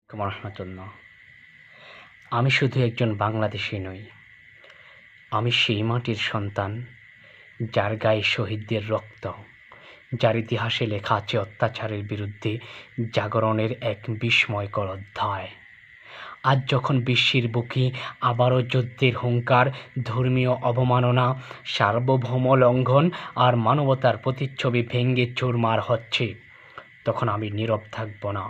রহমতুল্লাহ। আমি শুধু একজন বাংলাদেশি নই, আমি সেই মাটির সন্তান যার গায়ে শহীদদের রক্ত, যার ইতিহাসে লেখা আছে অত্যাচারের বিরুদ্ধে জাগরণের এক বিস্ময়কর অধ্যায়। আজ যখন বিশ্বের বুকে আবারও যুদ্ধের হুঙ্কার, ধর্মীয় অবমাননা, সার্বভৌম লঙ্ঘন আর মানবতার প্রতিচ্ছবি ভেঙে চুরমার হচ্ছে, তখন আমি নীরব থাকব না,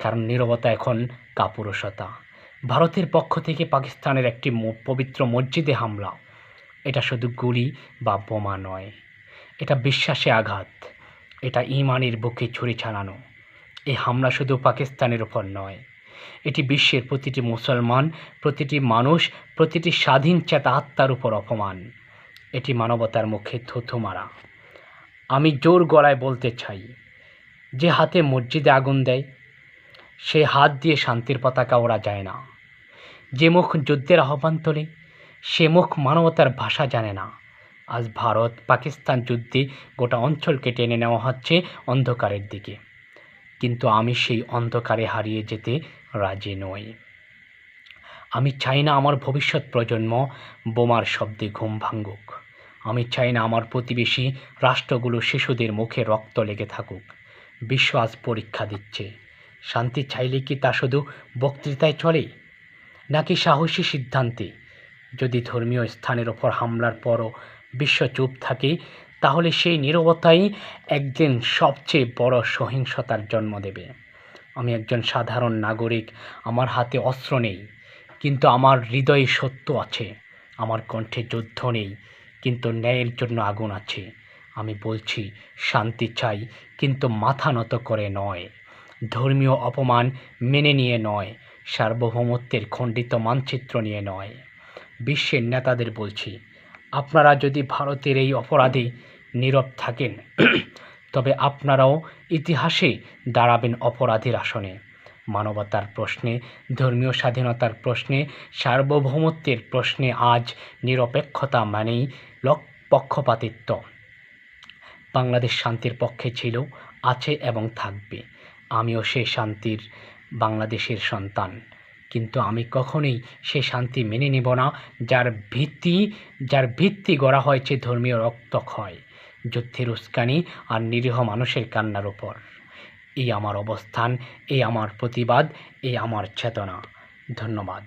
কারণ নীরবতা এখন কাপুরুষতা। ভারতের পক্ষ থেকে পাকিস্তানের একটি পবিত্র মসজিদে হামলা, এটা শুধু গুলি বা বোমা নয়, এটা বিশ্বাসে আঘাত, এটা ঈমানের বুকে ছুরি চালানো। এই হামলা শুধু পাকিস্তানের ওপর নয়, এটি বিশ্বের প্রতিটি মুসলমান, প্রতিটি মানুষ, প্রতিটি স্বাধীন চেতা আত্মার উপর অপমান। এটি মানবতার মুখে থুথু মারা। আমি জোর গলায় বলতে চাই, যে হাতে মসজিদে আগুন দেয় সে হাত দিয়ে শান্তির পতাকা ওড়া যায় না। যে মুখ যুদ্ধের আহ্বান তোলে সে মুখ মানবতার ভাষা জানে না। আজ ভারত পাকিস্তান যুদ্ধে গোটা অঞ্চলকে টেনে নেওয়া হচ্ছে অন্ধকারের দিকে, কিন্তু আমি সেই অন্ধকারে হারিয়ে যেতে রাজি নই। আমি চাই না আমার ভবিষ্যৎ প্রজন্ম বোমার শব্দে ঘুম ভাঙুক। আমি চাই না আমার প্রতিবেশী রাষ্ট্রগুলো শিশুদের মুখে রক্ত লেগে থাকুক। বিশ্ব আজ পরীক্ষা দিচ্ছে, শান্তি চাইলে কি তা শুধু বক্তৃতায় চলে, নাকি সাহসী সিদ্ধান্তে? যদি ধর্মীয় স্থানের ওপর হামলার পরও বিশ্ব চুপ থাকে, তাহলে সেই নীরবতাই একদিন সবচেয়ে বড় সহিংসতার জন্ম দেবে। আমি একজন সাধারণ নাগরিক, আমার হাতে অস্ত্র নেই, কিন্তু আমার হৃদয়ে সত্য আছে। আমার কণ্ঠে যুদ্ধ নেই, কিন্তু ন্যায়ের জন্য আগুন আছে। আমি বলছি, শান্তি চাই, কিন্তু মাথা নত করে নয়, ধর্মীয় অপমান মেনে নিয়ে নয়, সার্বভৌমত্বের খণ্ডিত মানচিত্র নিয়ে নয়। বিশ্বের নেতাদের বলছি, আপনারা যদি ভারতের এই অপরাধে নীরব থাকেন, তবে আপনারাও ইতিহাসে দাঁড়াবেন অপরাধীর আসনে। মানবতার প্রশ্নে, ধর্মীয় স্বাধীনতার প্রশ্নে, সার্বভৌমত্বের প্রশ্নে আজ নিরপেক্ষতা মানেই পক্ষপাতিত্ব। বাংলাদেশ শান্তির পক্ষে ছিল, আছে এবং থাকবে। আমিও সেই শান্তির বাংলাদেশের সন্তান, কিন্তু আমি কখনোই সে শান্তি মেনে নেব না যার ভিত্তি গড়া হয়েছে ধর্মীয় রক্তক্ষয়, যুদ্ধের উস্কানি আর নিরীহ মানুষের কান্নার উপর। এই আমার অবস্থান, এই আমার প্রতিবাদ, এই আমার চেতনা। ধন্যবাদ।